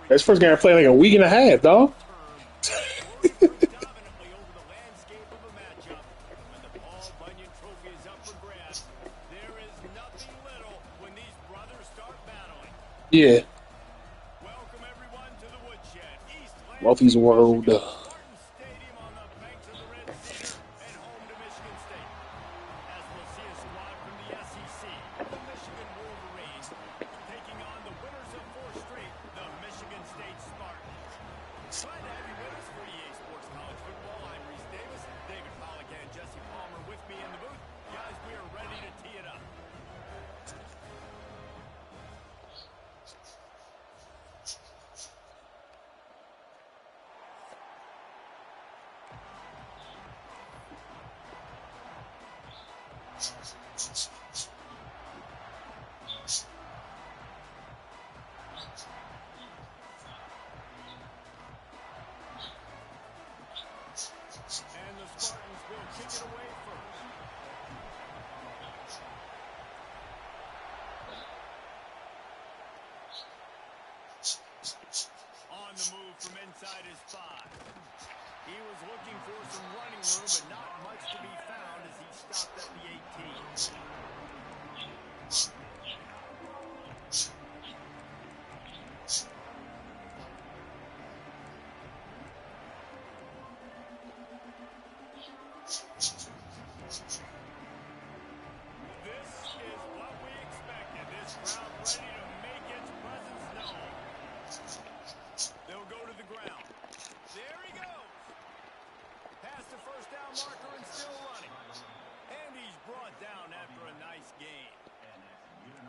His first game I played like a week and a half, dog. Yeah. Muffy's World.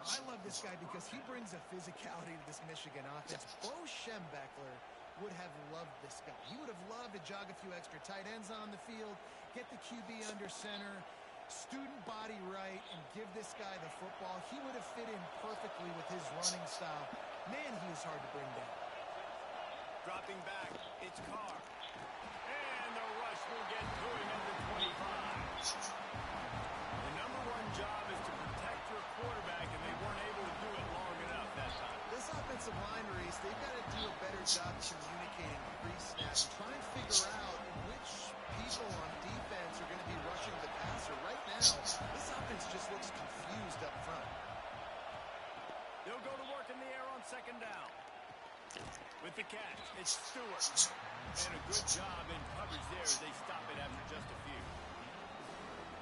I love this guy because he brings a physicality to this Michigan offense. Bo Schembechler would have loved this guy. He would have loved to jog a few extra tight ends on the field, get the QB under center, student body right, and give this guy the football. He would have fit in perfectly with his running style. Man, he is hard to bring down. Dropping back, it's Carr. And the rush will get to him at the 25. The number one job is to protect your quarterback, and they weren't able to do it long enough that time. This offensive line, Reese, they've got to do a better job communicating pre-snap and try and figure out which people on defense are going to be rushing the passer. Right now, this offense just looks confused up front. They'll go to work in the air on second down. With the catch, it's Stewart. And a good job in coverage there as they stop it after just a few.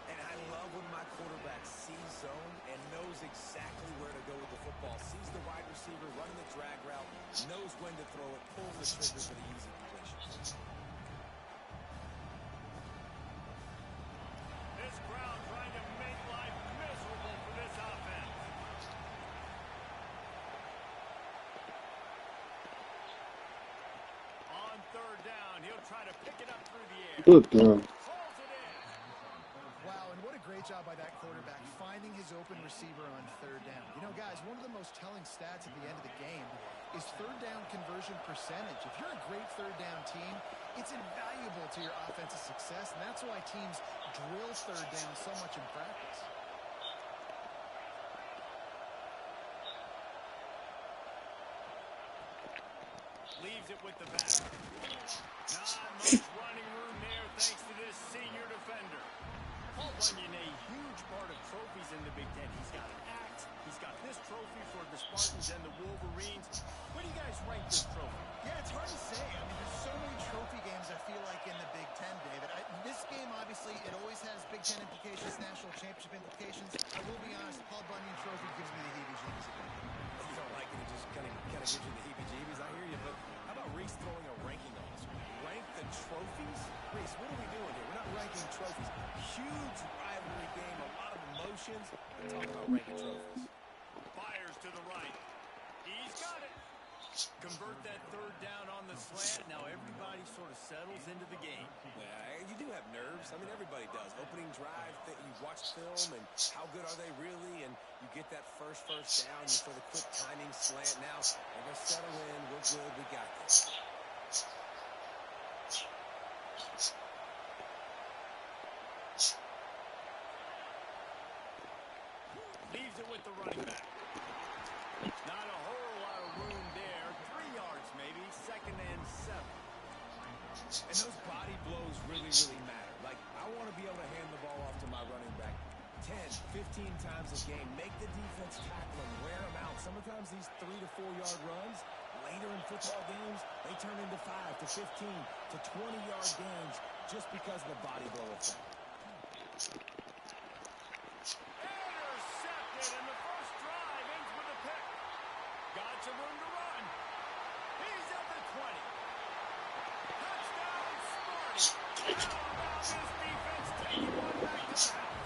And I love when my quarterback sees zone and knows exactly where to go with the football. Sees the wide receiver running the drag route, knows when to throw it, pulls the trigger for the easy completion. This crowd trying to make life miserable for this offense. On third down, he'll try to pick it up through the air. Good throw. Wow, and what a great job by that quarterback, finding his open receiver on third down. You know, guys, one of the most telling stats at the end of the game is third down conversion percentage. If you're a great third down team, it's invaluable to your offensive success, and that's why teams drill third down so much in practice. Leaves it with the back. Not much running room there thanks to this senior defender. Paul Bunyan, a huge part of trophies in the Big Ten. He's got an axe. He's got this trophy for the Spartans and the Wolverines. Where do you guys rank this trophy? Yeah, it's hard to say. I mean, there's so many trophy games, I feel like, in the Big Ten, David. This game, obviously, it always has Big Ten implications, national championship implications. I will be honest, Paul Bunyan Trophy gives me the heebie-jeebies again. You don't like it, it just kind of gives you the heebie-jeebies. I hear you, but how about Reese throwing a ranking on us? Rank the trophies? Reese, what are we doing here? We're not ranking trophies. Huge rivalry game, a lot of emotions. We're talking about ranking trophies. Fires to the right. He's got it. Convert that third down on the slant. Now everybody sort of settles into the game. Yeah, you do have nerves. I mean, everybody does. Opening drive, you watch film, and how good are they really? And you get that first down, you throw the quick timing slant. Now, we're going to settle in. We're good. We got this. Leaves it with the running back. Not a whole lot of room there. 3 yards maybe. Let's tackle them, wear them out. Sometimes these 3 to 4 yard runs, later in football games, they turn into 5 to 15 to 20 yard gains just because of the body blow effect. Intercepted, and the first drive ends with a pick. Got some room to run. He's at the 20. Touchdown, Sparty. How about this defense taking one back to the house?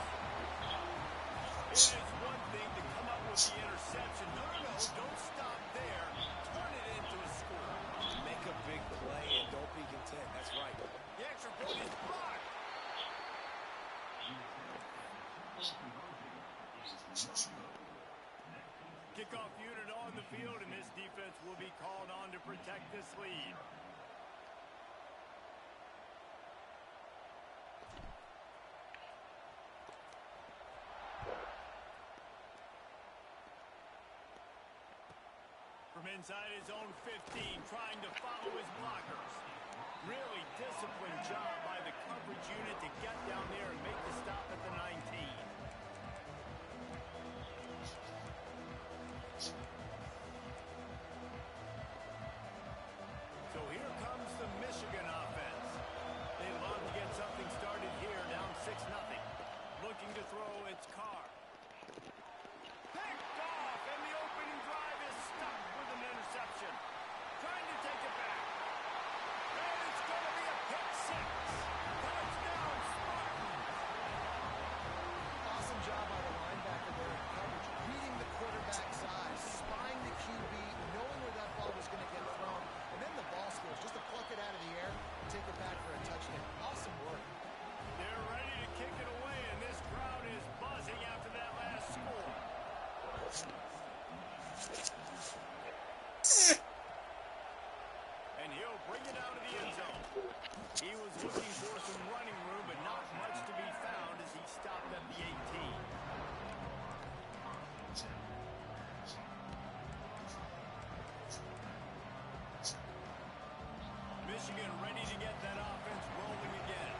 It is one thing to come up with the interception. No, don't stop there. Turn it into a score. Make a big play and don't be content. That's right. The extra point is blocked. Kickoff unit on the field, and this defense will be called on to protect this lead. From inside his own 15, trying to follow his blockers. Really disciplined job by the coverage unit to get down there and make the stop at the 19. So here comes the Michigan offense. They love to get something started here, down 6-0. Looking to throw its car. Picked off, and the opening drive is stuck with an interception. Trying to take it back. And it's going to be a pick 6. Touchdown, Spartans. Awesome job by the linebacker there in coverage, reading the quarterback's eyes, spying the QB, knowing where that ball was going to get thrown, and then the ball skills, just to pluck it out of the air and take it back for a touchdown. Awesome work. They're ready to kick it away, and this crowd is buzzing after that last score. And he'll bring it out of the end zone. He was looking for some running room, but not much to be found as he stopped at the 18. Michigan ready to get that offense rolling again.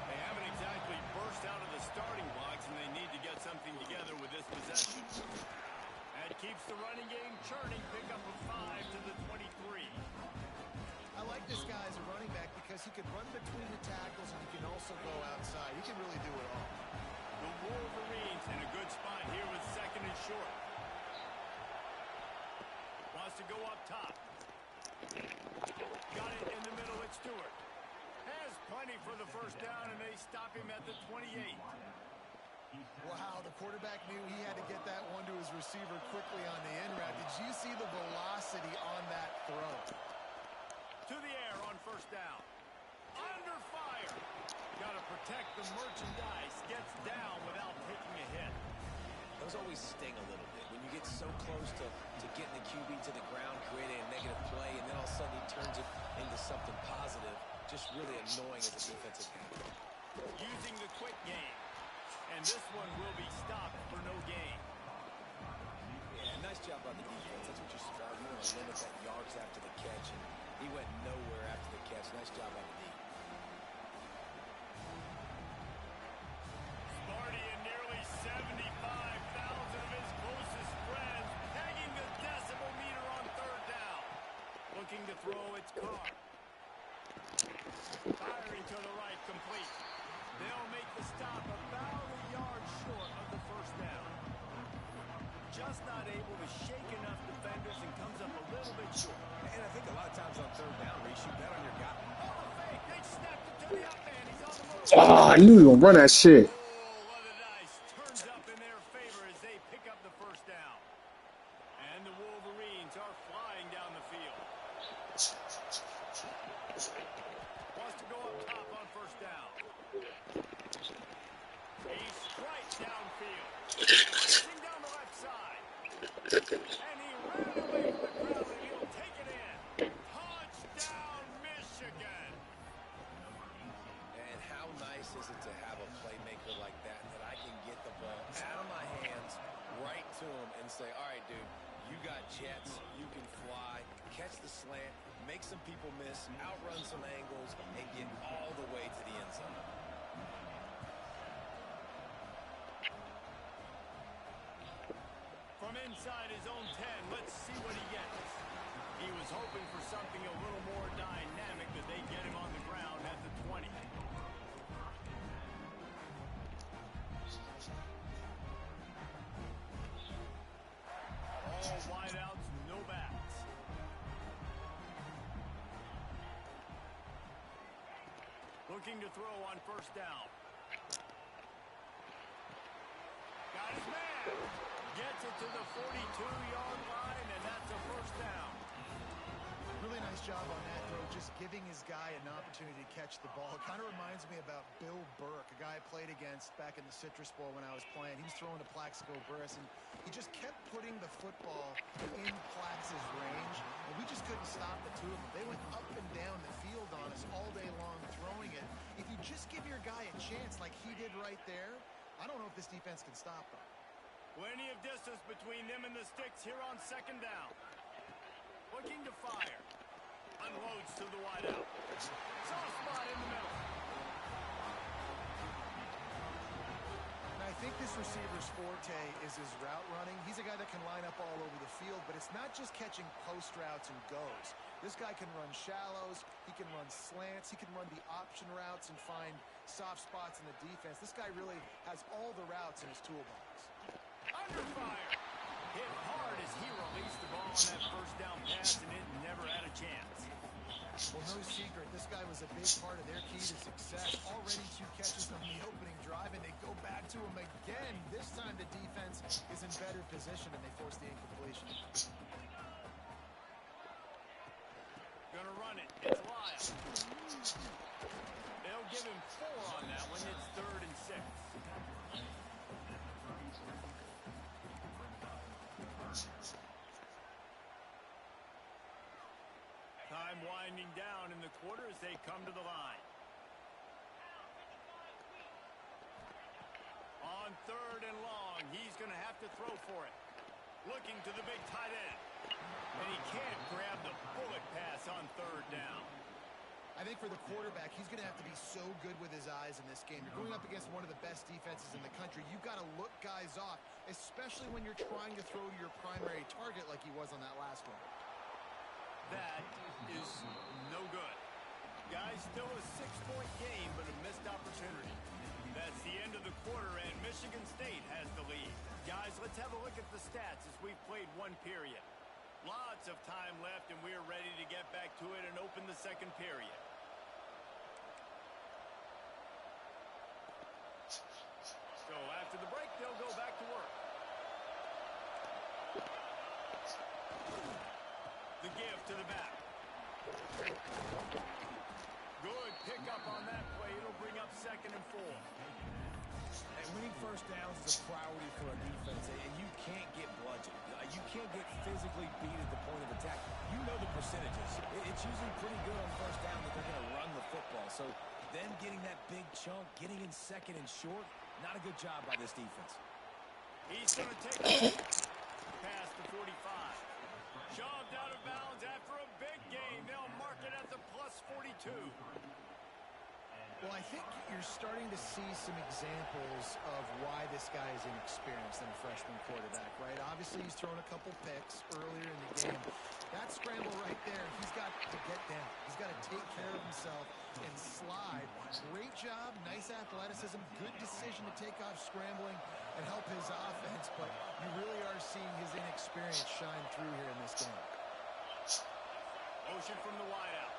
They haven't exactly burst out of the starting blocks, and they need to get something together with this possession. That keeps the running game churning. Pick up a 5 to the 23. I like this guy as a running back because he can run between the tackles and he can also go outside. He can really do it all. The Wolverines in a good spot here with 2nd and short. Wants to go up top. Got it in the middle at Stewart. Has plenty for the first down, and they stop him at the 28. Wow, the quarterback knew he had to get that one to his receiver quickly on the in route. Did you see the velocity on that throw? To the air on first down. Under fire. Got to protect the merchandise. Gets down without taking a hit. Those always sting a little bit. When you get so close to getting the QB to the ground, creating a negative play, and then all of a sudden he turns it into something positive, just really annoying as a defensive back. Using the quick game. And this one will be stopped for no gain. Yeah, nice job by the defense. That's what you strive. You want to limit that yards after the catch, and he went nowhere after the catch. Nice job by the defense. Sparty and nearly 75,000 of his closest friends pegging the decibel meter on 3rd down. Looking to throw its car. Firing to the right, complete. They'll make the stop about a yard short of the first down. Just not able to shake enough defenders and comes up a little bit short. And I think a lot of times on 3rd down, Reese, you bet on your guy. Oh, the fake. They snapped it to the up man. He's on the move. Ah, I knew you were gonna run that shit. Oh, what a dice. Turns up in their favor as they pick up the first down. And the Wolverines are flying down the field. Wants to go up top on first down. He strikes downfield. Racing down the left side. And he ran away from the crowd, and he'll take it in. Touchdown, Michigan. And how nice is it to have a playmaker like that I can get the ball out of my hands right to him and say, all right, dude, you got jets, you can fly, catch the slant, make some people miss, outrun some angles, and get all the way to the end zone. From From inside his own 10, let's see what he gets. He was hoping for something a little more dynamic, but they get him on the ground at the 20. All wideouts, no backs. Looking to throw on first down. Got his man. Gets it to the 42-yard line, and that's a first down. Really nice job on that throw, just giving his guy an opportunity to catch the ball. It kind of reminds me about Bill Burke, a guy I played against back in the Citrus Bowl when I was playing. He was throwing to Plaxico Burress, and he just kept putting the football in Plax's range, and we just couldn't stop the two of them. They went up and down the field on us all day long throwing it. If you just give your guy a chance like he did right there, I don't know if this defense can stop them. Plenty of distance between them and the sticks here on second down. Looking to fire. Unloads to the wideout. Soft spot in the middle. And I think this receiver's forte is his route running. He's a guy that can line up all over the field, but it's not just catching post routes and goes. This guy can run shallows, he can run slants, he can run the option routes and find soft spots in the defense. This guy really has all the routes in his toolbox. Under fire. Hit hard as he released the ball on that first down pass, and it never had a chance. Well, no secret, this guy was a big part of their key to success. Already 2 catches on the opening drive, and they go back to him again. This time the defense is in better position, and they force the incompletion. Gonna run it. It's Lyle. They'll give him 4 on that one. It's 3rd and 6. Time winding down in the quarter as they come to the line. On 3rd and long, he's going to have to throw for it. Looking to the big tight end. And he can't grab the bullet pass on 3rd down. I think for the quarterback, he's going to have to be so good with his eyes in this game. You're going up against one of the best defenses in the country. You've got to look guys off, especially when you're trying to throw to your primary target like he was on that last one. That is no good. Guys, still a 6-point game, but a missed opportunity. That's the end of the quarter, and Michigan State has the lead. Guys, let's have a look at the stats as we've played 1 period. Lots of time left, and we're ready to get back to it and open the second period. So after the break, they'll go back to work. The give to the back. Good pickup on that play. It'll bring up 2nd and 4. And winning first downs is a priority for a defense, and you can't get bludgeoned. You can't get physically beat at the point of attack. You know the percentages. It's usually pretty good on first down that they're going to run the football. So then getting that big chunk, getting in 2nd and short, not a good job by this defense. He's going to take it past the 45. Shoved out of bounds after a big game. They'll mark it at the plus 42. Well, I think you're starting to see some examples of why this guy is inexperienced in a freshman quarterback, right? Obviously, he's thrown a couple picks earlier in the game. That scramble right there, he's got to get down. He's got to take care of himself and slide. Great job, nice athleticism, good decision to take off scrambling and help his offense, but you really are seeing his inexperience shine through here in this game. Motion from the wideout.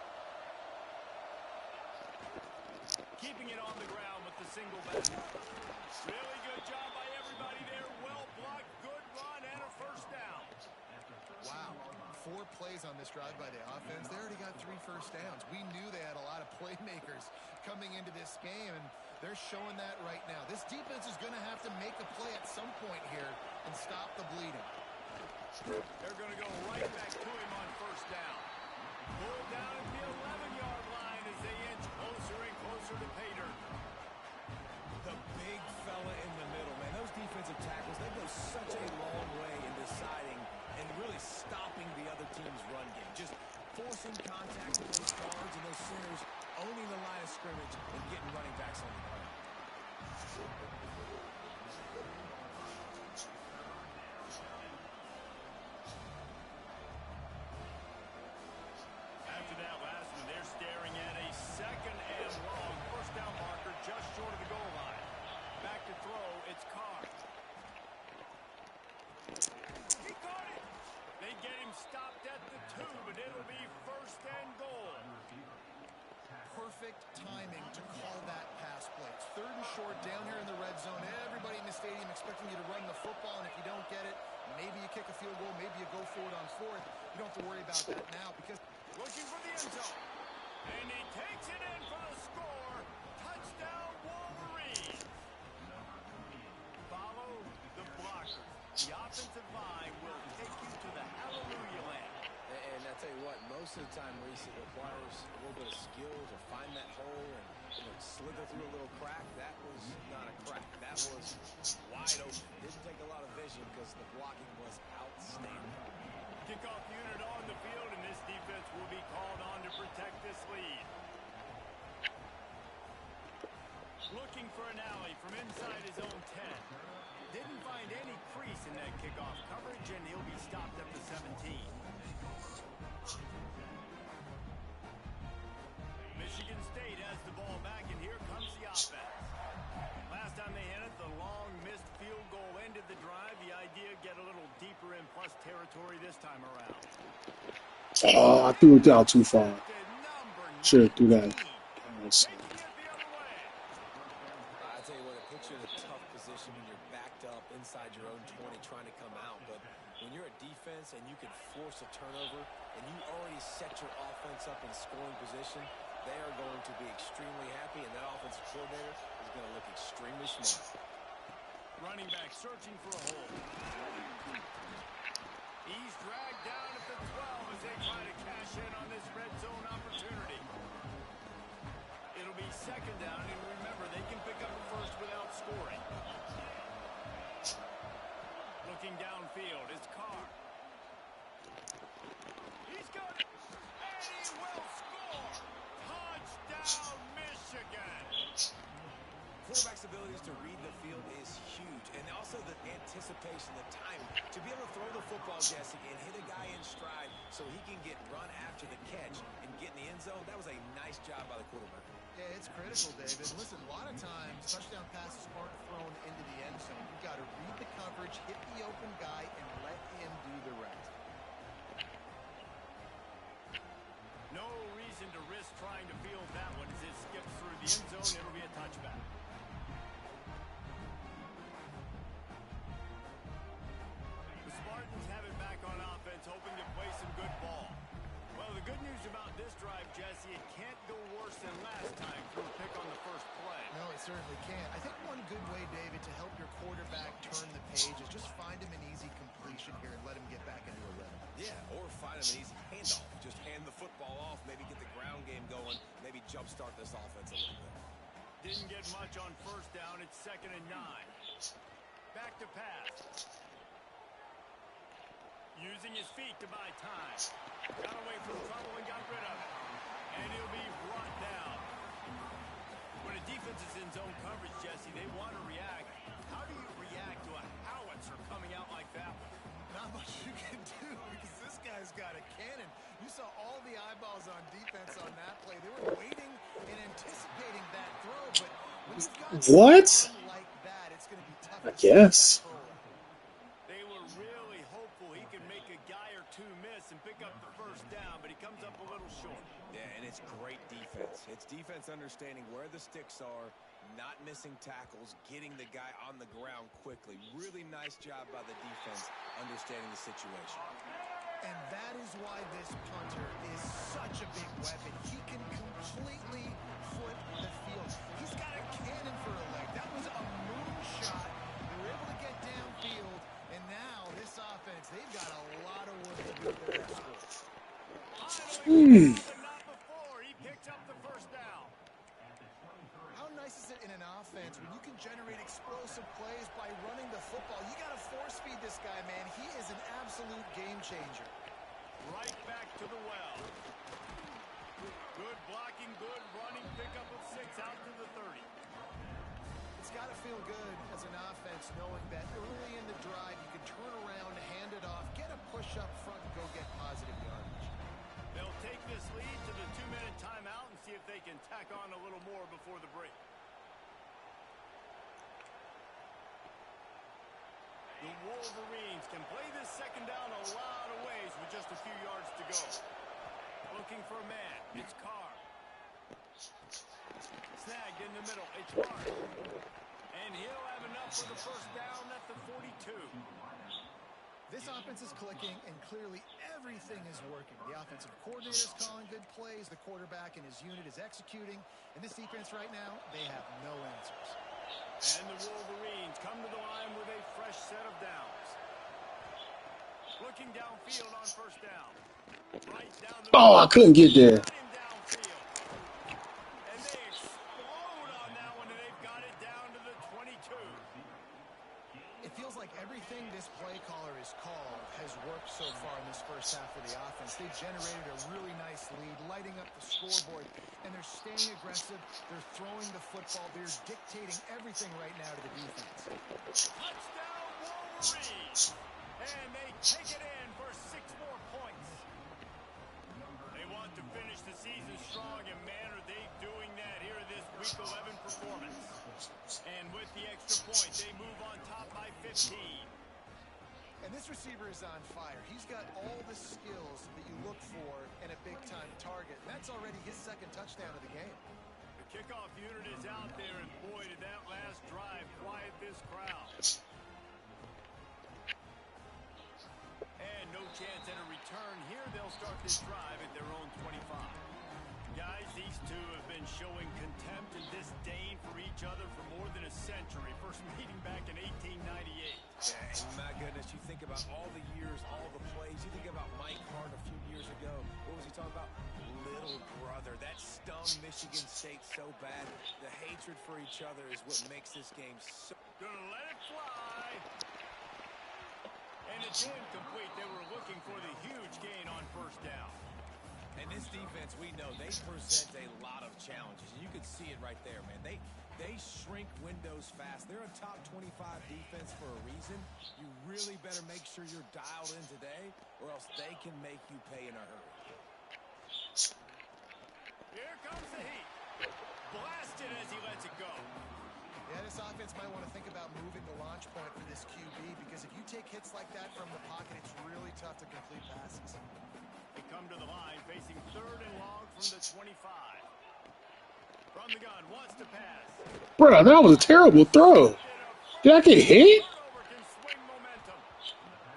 Keeping it on the ground with the single back. Really good job by everybody there. Well blocked, good run, and a first down. Wow, 4 plays on this drive by the offense. They already got 3 first downs. We knew they had a lot of playmakers coming into this game, and they're showing that right now. This defense is going to have to make a play at some point here and stop the bleeding. They're going to go right back to him on first down. Pulled down at the 11-yard line as they inch closer and closer to pay dirt. The big fella in the middle, man. Those defensive tackles, they go such a long way in deciding and really stopping the other team's run game. Just forcing contact with those guards and those centers, owning the line of scrimmage and getting running backs on the ground. two, but it'll be first and goal. Perfect timing to call that pass play. It's 3rd and short down here in the red zone. Everybody in the stadium expecting you to run the football, and if you don't get it, maybe you kick a field goal, maybe you go for it on 4th. You don't have to worry about that now because Looking for the end zone. And he takes it in for the score. Touchdown, Wolverines. Follow the blockers. The offensive line will take you to the hallelujah land. And I tell you what, most of the time, Reese, it requires a little bit of skill to find that hole and slither through a little crack. That was not a crack. That was wide open. Didn't take a lot of vision because the blocking was outstanding. Kickoff unit on the field, and this defense will be called on to protect this lead. Looking for an alley from inside his own 10. Didn't find any crease in that kickoff coverage, and he'll be stopped at the 17. Michigan State has the ball back, and here comes the offense. Last time they hit it, the long missed field goal ended the drive. The idea, get a little deeper in plus territory this time around. Oh, I threw it out too far. Should have threw that. Yes. Taking it the other way. I tell you what, it puts you in a tough position when you're backed up inside your own 20 trying to come out. But when you're a defense and you can force a turnover and you already set your offense up in scoring position, they are going to be extremely happy, and that offensive coordinator is going to look extremely smart. Running back searching for a hole. He's dragged down at the 12 as they try to cash in on this red zone opportunity. It'll be 2nd down, and remember, they can pick up a first without scoring. Looking downfield, it's Carr. He's got it, and he will score! Touchdown, Michigan! Quarterback's abilities to read the field is huge, and also the anticipation, the timing. To be able to throw the football, Jesse, and hit a guy in stride so he can get run after the catch and get in the end zone, that was a nice job by the quarterback. yeah, it's critical, David. Listen, a lot of times touchdown passes aren't thrown into the end zone. You've got to read the coverage, hit the open guy, and let him do the rest. No reason to risk trying to field that one as it skips through the end zone. It'll be a touchback. The Spartans have it back on offense, hoping to play some good ball. Well, the good news about this drive, Jesse, it can't go worse than last time for a pick on the first play. No, it certainly can't. I think one good way, David, to help your quarterback turn the page is just find him an easy completion here and let him get back into a rhythm. Yeah, or find him an easy handoff. Just hand the football off, maybe get the ground game going, maybe jumpstart this offense a little bit. Didn't get much on 1st down. It's 2nd and 9. Back to pass. Using his feet to buy time. Got away from trouble and got rid of it. And he'll be brought down. When a defense is in zone coverage, Jesse, they want to react. How do you react to a howitzer coming out like that one? Not much you can do because this guy's got a cannon. You saw all the eyeballs on defense on that play. They were waiting and anticipating that throw, but when you've got What? someone like that, it's going to be tough. I guess. They were really hopeful he could make a guy or two miss and pick up the 1st down, but he comes up a little short. Yeah, and it's great defense. It's defense understanding where the sticks are, not missing tackles, getting the guy on the ground quickly. Really nice job by the defense understanding the situation. And that is why this punter is such a big weapon. He can completely flip the field. He's got a cannon for a leg. That was a moonshot. They were able to get downfield, and now this offense, they've got a lot of work to do for their score. Finally, but not before. He picks up the 1st down. How nice is it in an offense when you can generate explosive plays by running the football? You got to force feed this guy, man. He is an absolute game changer. Right back to the well. Good blocking, good running, pickup of 6 out to the 30. It's got to feel good as an offense knowing that early in the drive you can turn around, hand it off, get a push up front, and go get positive yardage. They'll take this lead to the 2-minute timeout and see if they can tack on a little more before the break. The Wolverines can play this 2nd down a lot of ways with just a few yards to go. in the middle. It's Marsh. And he'll have enough for the first down at the 42. This offense is clicking, and clearly everything is working. The offensive coordinator is calling good plays. The quarterback and his unit is executing. And this defense right now, they have no answers. And the Wolverines come to the line with a fresh set of downs. Looking downfield on first down. Right down the Oh, I couldn't get there. downfield. And they explode on that one, and they've got it down to the 22. It feels like everything this play caller has called has worked so far in this first half of the offense. They've generated a really nice lead, lighting up the scoreboard, and they're staying aggressive. They're throwing the football. They're dictating everything right now to the defense. Touchdown Wolverines! And they take it in for 6 more points. They want to finish the season strong, and man, are they doing that here in this Week 11 performance. And with the extra point, they move on top by 15. And this receiver is on fire. He's got all the skills that you look for in a big-time target. And that's already his second touchdown of the game. The kickoff unit is out there, and boy, did that last drive quiet this crowd. And no chance at a return here. They'll start this drive at their own 25. Guys, these two have been showing contempt and disdain for each other for more than a century. First meeting back in 1898. Yeah, and my goodness, you think about all the years, all the plays. You think about Mike Hart a few years ago. What was he talking about? Little brother. That stung Michigan State so bad. The hatred for each other is what makes this game so... Gonna let it fly. And it's incomplete. They were looking for the huge gain on first down. And this defense, we know, they present a lot of challenges. And you can see it right there, man. They shrink windows fast. They're a top 25 defense for a reason. You really better make sure you're dialed in today, or else they can make you pay in a hurry. Here comes the heat. Blasted as he lets it go. Yeah, this offense might want to think about moving the launch point for this QB, because if you take hits like that from the pocket, it's really tough to complete passes. They come to the line, facing 3rd and long from the 25. From the gun, wants to pass. Bro, that was a terrible throw. Did I get hit? Turnover can swing momentum.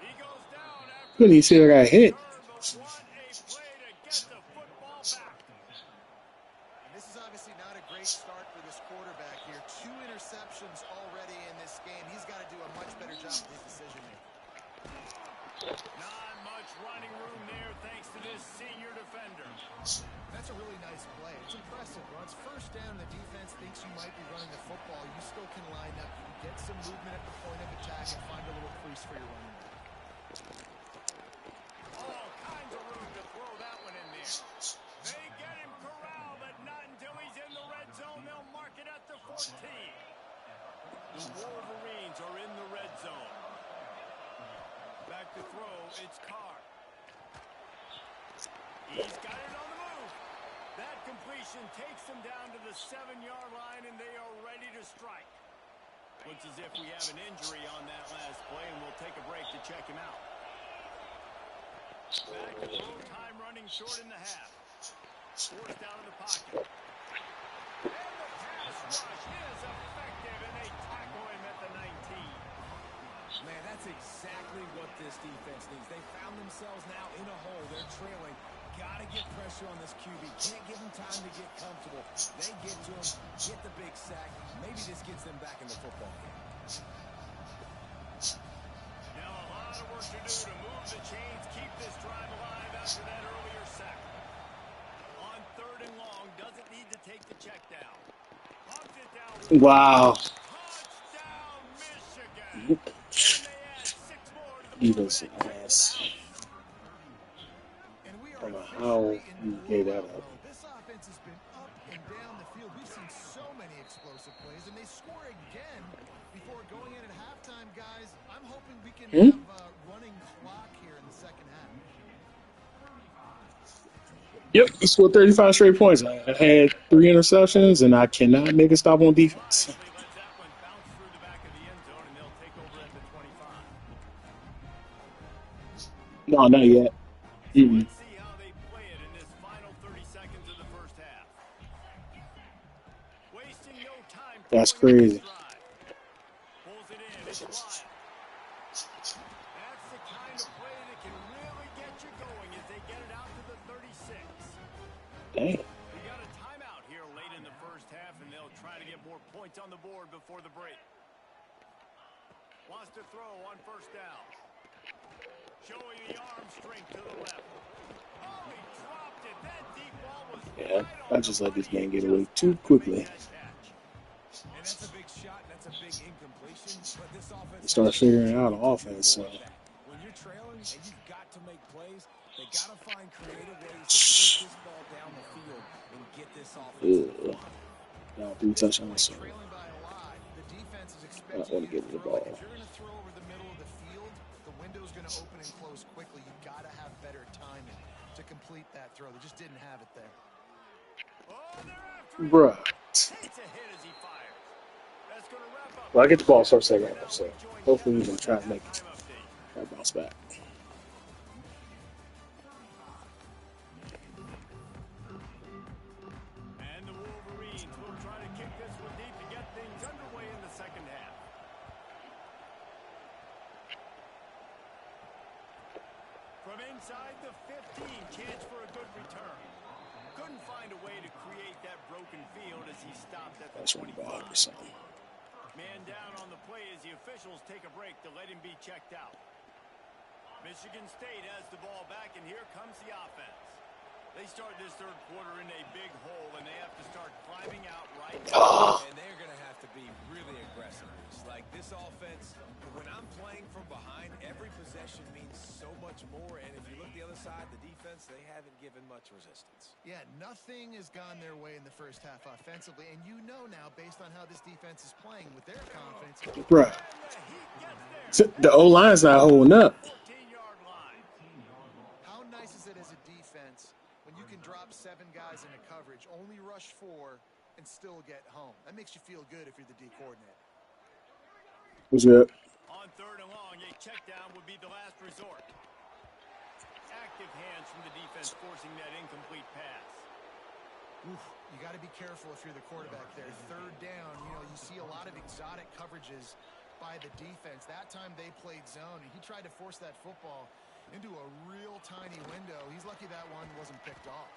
He goes down after Couldn't even say I got hit. turn, but what a play to get the football back. And this is obviously not a great start for this quarterback here. 2 interceptions already in this game. He's got to do a much better job with his decision making. Not much running room there thanks to this senior defender. That's a really nice play. It's impressive. Once first down, the defense thinks you might be running the football. You still can line up. You can get some movement at the point of attack and find a little crease for your running back. All kinds of room to throw that one in there. They get him corralled, but not until he's in the red zone. They'll mark it at the 14. The Wolverines are in the red zone. Back to throw, it's Carr. He's got it on the move. That completion takes them down to the 7-yard line, and they are ready to strike. Looks as if we have an injury on that last play, and we'll take a break to check him out. Back to throw, time running short in the half. Forced down in the pocket. And the pass rush is effective, and they tackle him at the 19. Man, that's exactly what this defense needs. They found themselves now in a hole. They're trailing. Got to get pressure on this QB. Can't give him time to get comfortable. They get to him, get the big sack. Maybe this gets them back in the football game. Now a lot of work to do to move the chains, keep this drive alive after that earlier sack. On 3rd and long, doesn't need to take the check down. Pumps it down. Wow. Touchdown, Michigan. And they add 6 more to the He board was with an a ass. And we I are don't know how officially in you gave that blowout up. mode. This offense has been up and down the field. We've seen so many explosive plays, and they score again before going in at halftime, guys. I'm hoping we can have a running clock here in the second half. Yep, he scored 35 straight points. I had 3 interceptions, and I cannot make a stop on defense. Wisely lets that one bounce through the back of the end zone, and they'll take over at the 25. No, not yet. Mm-mm. Let's see how they play it in this final 30 seconds of the first half. Wasting That's crazy. Pulls it in. It's Lyle. That's the kind of play that can really get you going as they get it out to the 36. Dang. We got a timeout here late in the first half, and they'll try to get more points on the board before the break. Wants to throw on first down. Showing the arm strength to the left. Oh, he dropped it. That deep ball was Yeah, right I on the just let money. this man He get away just too happened to quickly. make that catch. And that's a big shot, and that's a big incompletion. But this offense Start has to figuring out continue an to do offense. So. more of that. When you're trailing and you've got to make plays, they got to find creative ways to push this ball down the field and get this offense to the Ugh. football. Now 3 This touchdowns. point, So trailing by a lot, the defense is I expecting want to you give to him the throw it. ball. If you're going to throw over the middle of the field, the window's going to open and close quickly. You got to have better timing to complete that throw. They just didn't have it there. Oh, they're after him. Bruh. Takes a hit as he fires. That's going to wrap up. Well, I get the ball first second, Now so we join hopefully we Kevin can with try the to make halftime update. a bounce back. And the Wolverines will try to kick this one deep to get things underway in the second half. From inside the 15, chance for a good return. Couldn't find a way to create that broken field as he stopped at the That's one 25. ball or something. Man down on the play as the officials take a break to let him be checked out. Michigan State has the ball back, and here comes the offense. They start this third quarter in a big hole, and they have to start climbing out right now. And they're going to have to be really aggressive. It's like this offense, when I'm playing from behind, every possession means so much more. And if you look the other side, the defense, they haven't given much resistance. Yeah, nothing has gone their way in the first half offensively. And you know now, based on how this defense is playing with their confidence. Bruh. And the heat gets there. The O-line's not holding up. 14-yard line. How nice is it as a defense when you can drop 7 guys into coverage, only rush 4, and still get home? That makes you feel good if you're the D coordinator. What's up? On third and long, a check down would be the last resort. Active hands from the defense forcing that incomplete pass. Oof, you got to be careful if you're the quarterback there. Third down, you see a lot of exotic coverages by the defense. That time they played zone, and he tried to force that football into a real tiny window. He's lucky that one wasn't picked off.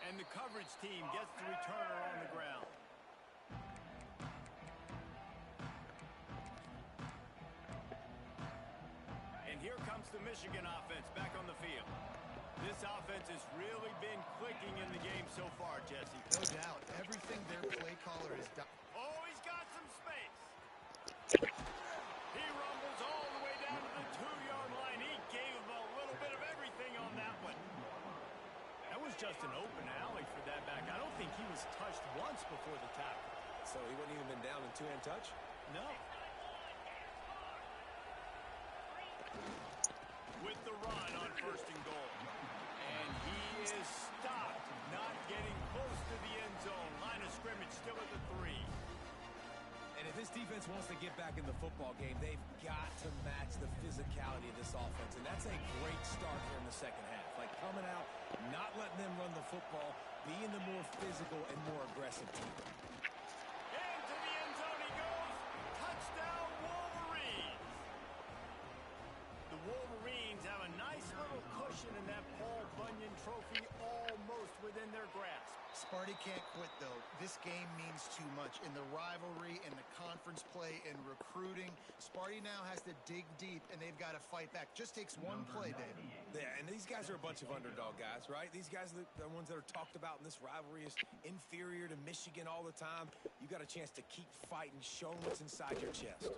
And the coverage team gets the returner on the ground. And here comes the Michigan offense back on the field. This offense has really been clicking in the game so far, Jesse. No doubt. Everything their play caller has done. Oh, he's got some space. He rumbles all the way down to the 2-yard line. He gave him a little bit of everything on that one. That was just an open alley for that back. I don't think he was touched once before the tackle. So he wouldn't even been down in 2-hand touch? No. With the run on first and goal. And he is stopped, not getting close to the end zone. Line of scrimmage still at the 3. And if this defense wants to get back in the football game, they've got to match the physicality of this offense. And that's a great start here in the second half. Like coming out, not letting them run the football, being the more physical and more aggressive team. Into the end zone he goes. Touchdown, Wolverines. The Wolverines have a nice little cushion in that Paul Bunyan trophy almost within their grasp. Sparty can't quit, though. This game means too much. In the rivalry, in the conference play, in recruiting, Sparty now has to dig deep, and they've got to fight back. Just takes one play, David. Yeah, and these guys are a bunch of underdog guys, right? These guys are the ones that are talked about in this rivalry as inferior to Michigan all the time. You got a chance to keep fighting, show what's inside your chest.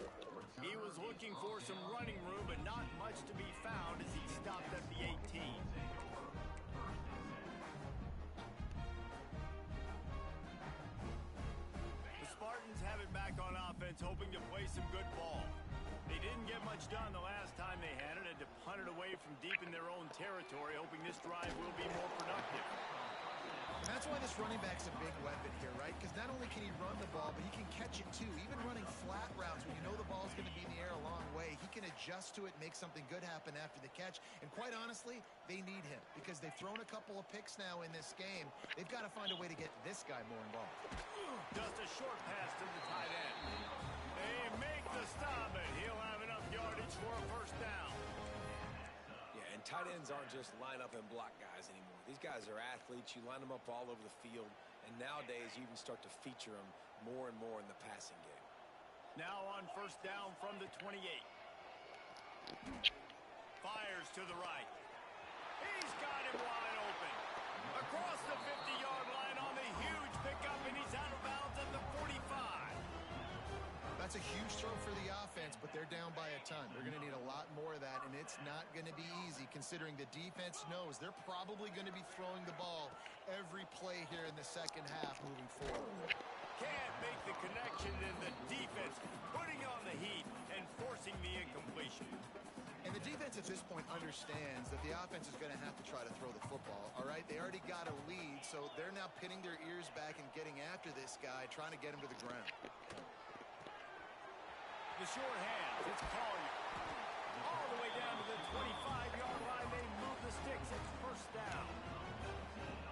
He was looking for some running room, but not much to be found as he stopped at the 18. The Spartans have it back on offense, hoping to play some good ball. They didn't get much done the last time they had it, had to punt it away from deep in their own territory, hoping this drive will be more productive. That's why this running back's a big weapon here, right? Because not only can he run the ball, but he can catch it too. Even running flat routes when you know the ball's going to be in the air a long way, he can adjust to it, make something good happen after the catch. And quite honestly, they need him because they've thrown a couple of picks now in this game. They've got to find a way to get this guy more involved. Just a short pass to the tight end. They make the stop, and he'll have enough yardage for a first down. Yeah, and tight ends aren't just line up and block guys anymore. These guys are athletes. You line them up all over the field, and nowadays you even start to feature them more and more in the passing game. Now on first down from the 28. Fires to the right. He's got him wide open. Across the 50-yard line on the huge pickup, and he's out of bounds at the 45. That's a huge throw for the offense, but they're down by a ton. They're going to need a lot more of that, and it's not going to be easy considering the defense knows they're probably going to be throwing the ball every play here in the second half moving forward. Can't make the connection, and the defense putting on the heat and forcing the incompletion. And the defense at this point understands that the offense is going to have to try to throw the football, all right? They already got a lead, so they're now pinning their ears back and getting after this guy, trying to get him to the ground. The short hands, it's Collier. All the way down to the 25-yard line, they move the sticks. It's first down.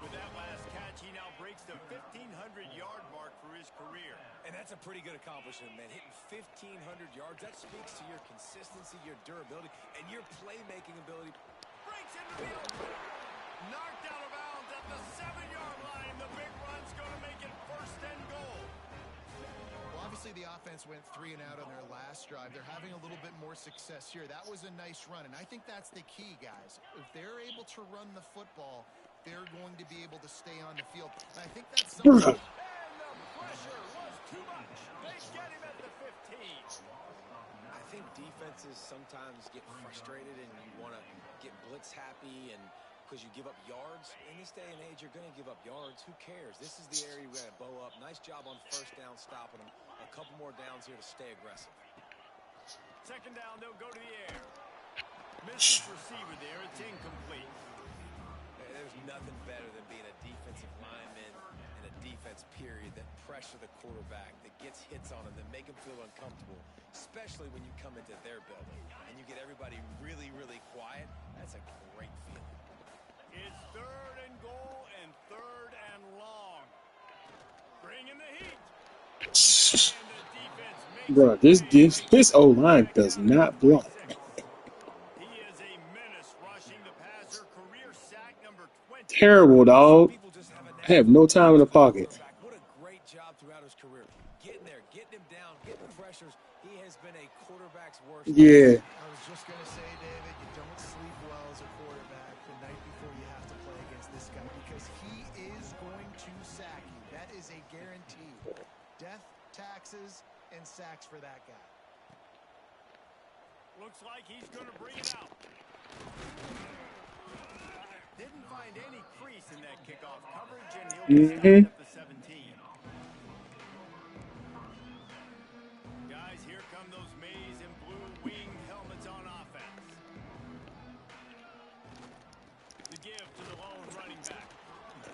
With that last catch, he now breaks the 1,500-yard mark for his career. And that's a pretty good accomplishment, man. Hitting 1,500 yards, that speaks to your consistency, your durability, and your playmaking ability. Breaks into the open. Knocked out of bounds at the 7-yard line. The big run's going to make it first and goal. Well, obviously the offense went 3 and out on their last drive. They're having a little bit more success here. That was a nice run, and I think that's the key, guys. If they're able to run the football, they're going to be able to stay on the field. And I think that's something. And the pressure was too much. They get him at the 15. I think defenses sometimes get frustrated and you want to get blitz happy and because you give up yards. In this day and age, you're going to give up yards. Who cares? This is the area we got to bow up. Nice job on first down stopping them. A couple more downs here to stay aggressive. Second down, they'll go to the air. Misses receiver there. It's incomplete. There's nothing better than being a defensive lineman and a defense period that pressure the quarterback, that gets hits on him, that make him feel uncomfortable, especially when you come into their building and you get everybody really, really quiet. That's a great feeling. It's third and goal and third and long. Bring in the heat. And the defense makes Bro, this O-line does not block. He is a menace rushing the passer. Career sack number 20. Terrible, dog. People just have a I have no time in the pocket. What a great job throughout his career. Getting there, getting him down, getting the pressures. He has been a quarterback's worst. Yeah. I was just going to say, David, you don't sleep well as a quarterback the night before you have to play against this guy because he is going to sack you. That is a guarantee. Death, taxes, and sacks for that guy. Looks like he's going to bring it out. Didn't find any crease in that kickoff coverage, and he'll be stopped at the 17. Guys, here come those maize and blue winged helmets on offense. The give to the lone running back.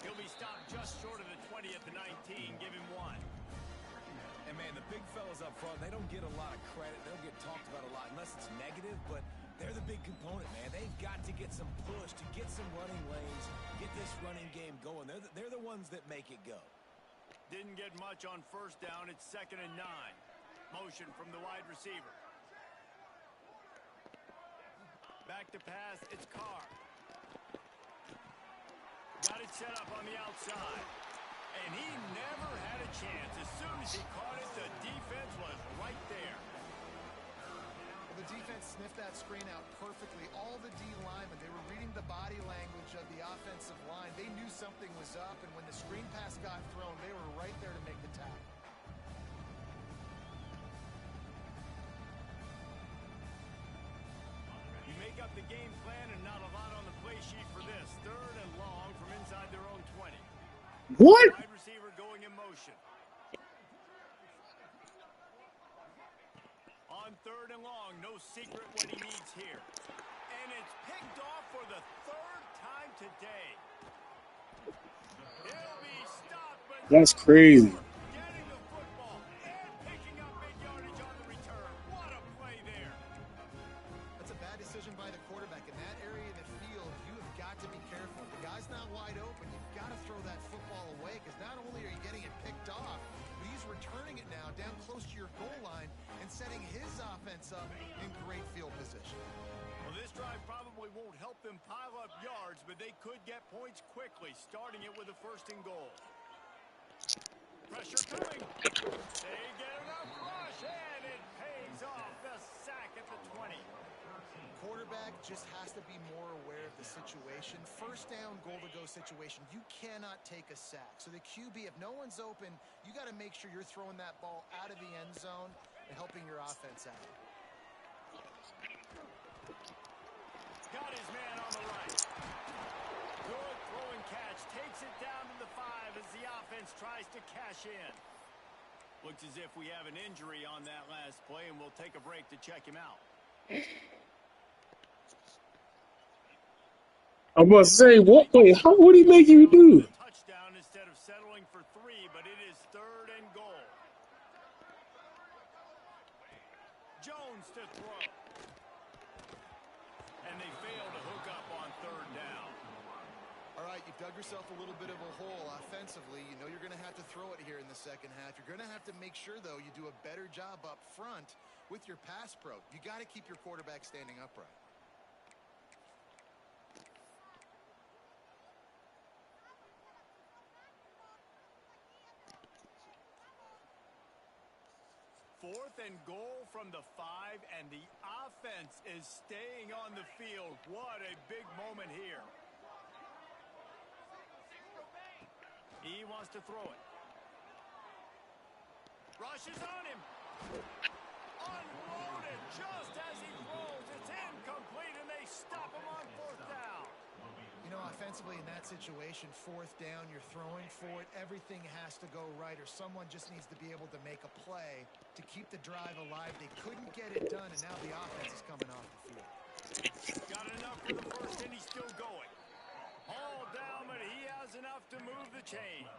He'll be stopped just short of the 20 at the 19. Give him 1. And, man, the big fellas up front, they don't get a lot of credit. They don't get talked about a lot unless it's negative, but they're the big component, man. They've got to get some push, to get some running lanes, get this running game going. They're the ones that make it go. Didn't get much on first down. It's 2nd and 9. Motion from the wide receiver. Back to pass. It's Carr. Got it set up on the outside. And he never had a chance. As soon as he caught it, the defense was right there. Well, the defense sniffed that screen out perfectly. All the D linemen, they were reading the body language of the offensive line. They knew something was up, and when the screen pass got thrown, they were right there to make the tackle. You make up the game plan and not a lot on the play sheet for this. 3rd and long from inside their own 20. What? Wide receiver going in motion. On 3rd and long, no secret what he needs here. And it's picked off for the 3rd time today. He'll That's crazy. Getting the football and picking up mid-yardage on the return. What a play there. That's a bad decision by the quarterback. In that area of the field, you have got to be careful. The guy's not wide open. You've got to throw that football away because not only are you getting it picked off, but he's returning it now down close to your goal line and setting his offense up in great field position. Well, this drive probably won't help them pile up yards, but they could get points quickly, starting it with a 1st and goal. Pressure coming. They get enough rush, and it pays off. The sack at the 20. Quarterback just has to be more aware of the situation. 1st down, goal-to-go situation. You cannot take a sack. So the QB, if no one's open, you got to make sure you're throwing that ball out of the end zone and helping your offense out. Got his man on the right. Good throwing catch. Takes it down to the 5 as the offense tries to cash in. Looks as if we have an injury on that last play, and we'll take a break to check him out. I must say, what? Wait, how would he make you do? Touchdown instead of settling for 3, but it is 3rd and goal. Jones to throw. And they fail to hook up on 3rd down. All right, you've dug yourself a little bit of a hole offensively. You know you're going to have to throw it here in the second half. You're going to have to make sure, though, you do a better job up front with your pass pro. You got to keep your quarterback standing upright. Fourth and goal from the 5, and the offense is staying on the field. What a big moment here. He wants to throw it. Rushes on him. Unloaded just as he throws. It's incomplete, and they stop him on 4th down. You know, offensively in that situation, 4th down, you're throwing for it. Everything has to go right, or someone just needs to be able to make a play to keep the drive alive. They couldn't get it done, and now the offense is coming off the field. Got enough for the 1st, and he's still going. All down, but he has enough to move the chains.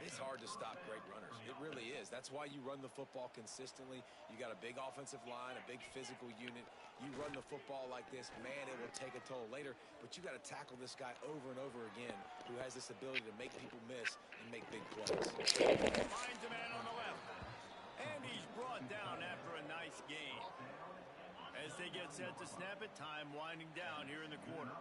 It's hard to stop great runners. It really is. That's why you run the football consistently. You got a big offensive line, a big physical unit. You run the football like this, man, it will take a toll later. But you got to tackle this guy over and over again who has this ability to make people miss and make big plays. Finds a man on the left. And he's brought down after a nice gain. As they get set to snap it, time winding down here in the quarter.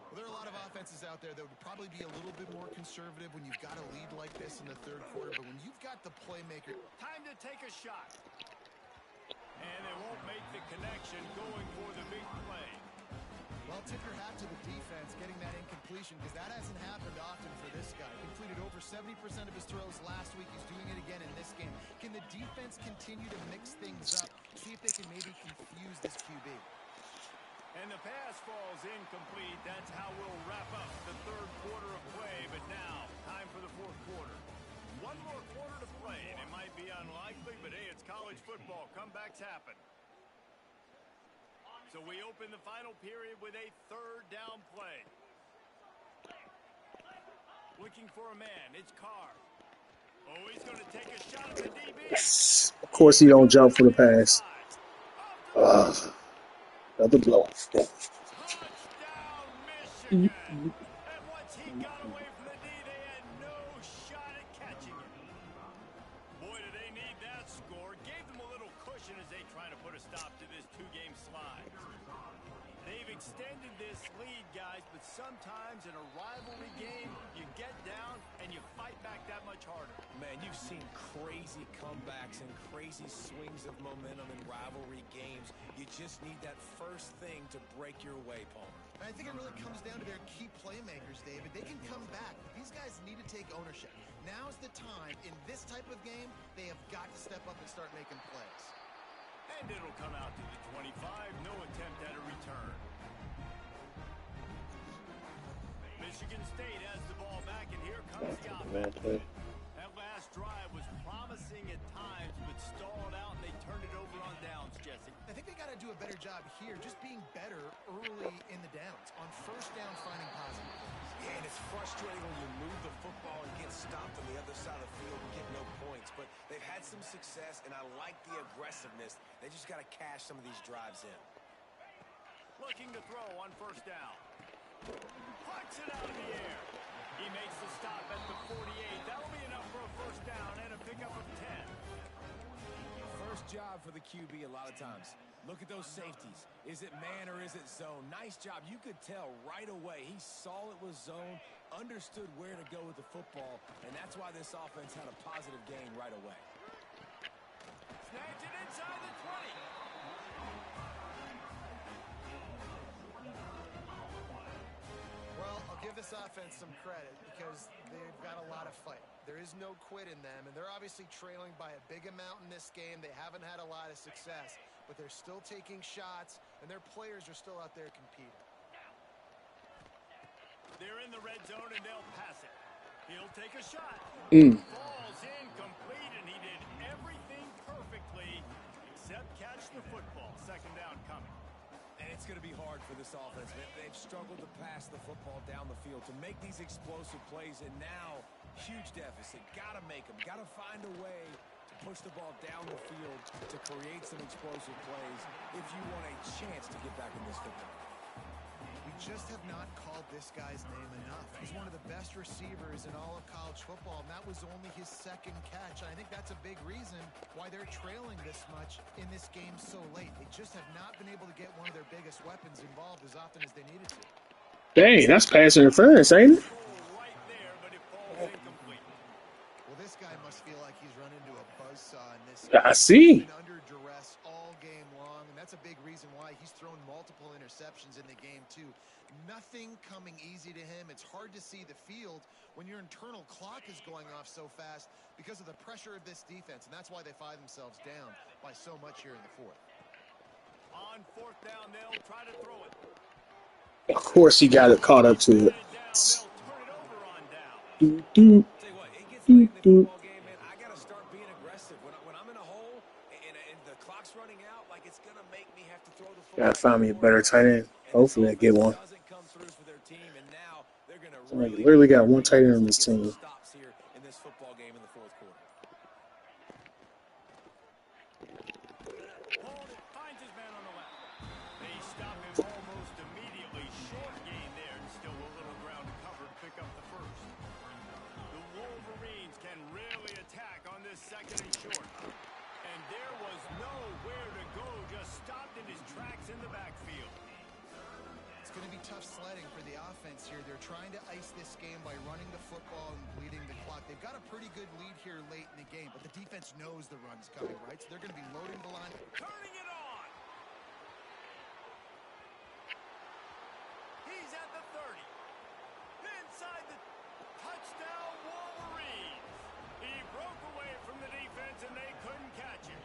Well, there are a lot of offenses out there that would probably be a little bit more conservative when you've got a lead like this in the 3rd quarter, but when you've got the playmaker... Time to take a shot. And they won't make the connection going for the big play. Well, tip your hat to the defense getting that incompletion because that hasn't happened often for this guy. Completed over 70% of his throws last week. He's doing it again in this game. Can the defense continue to mix things up? See if they can maybe confuse this QB. And the pass falls incomplete. That's how we'll wrap up the 3rd quarter of play. But now, time for the 4th quarter. One more quarter to play, and it might be unlikely, but hey, it's college football. Comebacks happen. So we open the final period with a 3rd down play. Looking for a man. It's Carr. Oh, he's going to take a shot at the DB. Yes. Of course he don't jump for the pass. Another blow. Touchdown, Michigan. And once he got away from the D, they had no shot at catching him. Boy, do they need that score. Gave them a little cushion as they try to put a stop to this 2-game slide. They've extended this lead, guys, but sometimes in a rivalry game, you get down and you fight back that much harder. Man, you've seen crazy comebacks and crazy swings of momentum in rivalry games. You just need that first thing to break your way, Palmer. I think it really comes down to their key playmakers, David. They can come back, but these guys need to take ownership. Now's the time. In this type of game, they have got to step up and start making plays. And it'll come out to the 25. No attempt at a return. Michigan State has the ball back, and here comes the offense. That last drive was promising at times, but stalled out, and they turned it over on downs, Jesse. The think they got to do a better job here, just being better early in the downs. On first down, finding positive plays. Yeah, and it's frustrating when you move the football and get stopped on the other side of the field and get no points. But they've had some success, and I like the aggressiveness. They just got to cash some of these drives in. Looking to throw on first down. Puts it out in the air. He makes the stop at the 48. That'll be enough for a first down and a pickup of 10. First job for the QB a lot of times. Look at those safeties. Is it man or is it zone? Nice job. You could tell right away. He saw it was zone, understood where to go with the football, and that's why this offense had a positive gain right away. Snatch it inside the 20. Well, I'll give this offense some credit because they've got a lot of fight. There is no quit in them, and they're obviously trailing by a big amount in this game. They haven't had a lot of success, but they're still taking shots, and their players are still out there competing. They're in the red zone, and they'll pass it. He'll take a shot. Falls incomplete, and he did everything perfectly except catch the football. Second down coming. And it's going to be hard for this offense. They've struggled to pass the football down the field to make these explosive plays, and now huge deficit. Got to make them. Got to find a way to push the ball down the field to create some explosive plays if you want a chance to get back in this football. We just have not called this guy's name enough. He's one of the best receivers in all of college football, and that was only his second catch. I think that's a big reason why they're trailing this much in this game so late. They just have not been able to get one of their biggest weapons involved as often as they needed to. Dang, that's pass interference, ain't it? Right there, but it falls incomplete. Well, this guy must feel like he's run into a buzzsaw in this I game. see. He's been under duress all game long, and that's a big reason why he's thrown multiple interceptions in the game, too. Nothing coming easy to him. It's hard to see the field when your internal clock is going off so fast because of the pressure of this defense, and that's why they find themselves down by so much here in the fourth. On fourth down, they'll try to throw it. Of course, he got it caught up to it. They'll turn it over on down. Doo, doo, Tell you what, it gets late in the doo. football game, man. I got to start being aggressive. When I'm in a hole and the clock's running out, like it's going to make me have to throw the football. Gotta find me a better tight end. Hopefully, I get one. Doesn't come through for their team, and now they're going to Somebody literally got one tight end on this team. stops here in this football game in the fourth quarter. Opponent finds his man on the left. They stop him almost immediately. Short gain there. Still a little ground to cover to pick up the first. The Wolverines can really attack on this second and short. And there was nowhere to go. Just stopped in his tracks in the backfield. It's going to be tough sledding for the offense here. They're trying to ice this game by running the football and bleeding the clock. They've got a pretty good lead here late in the game, but the defense knows the run's coming, right? So they're going to be loading the line. Turning it on. He's at the 30. Inside the touchdown Wolverines. He broke away from the defense and they couldn't catch him.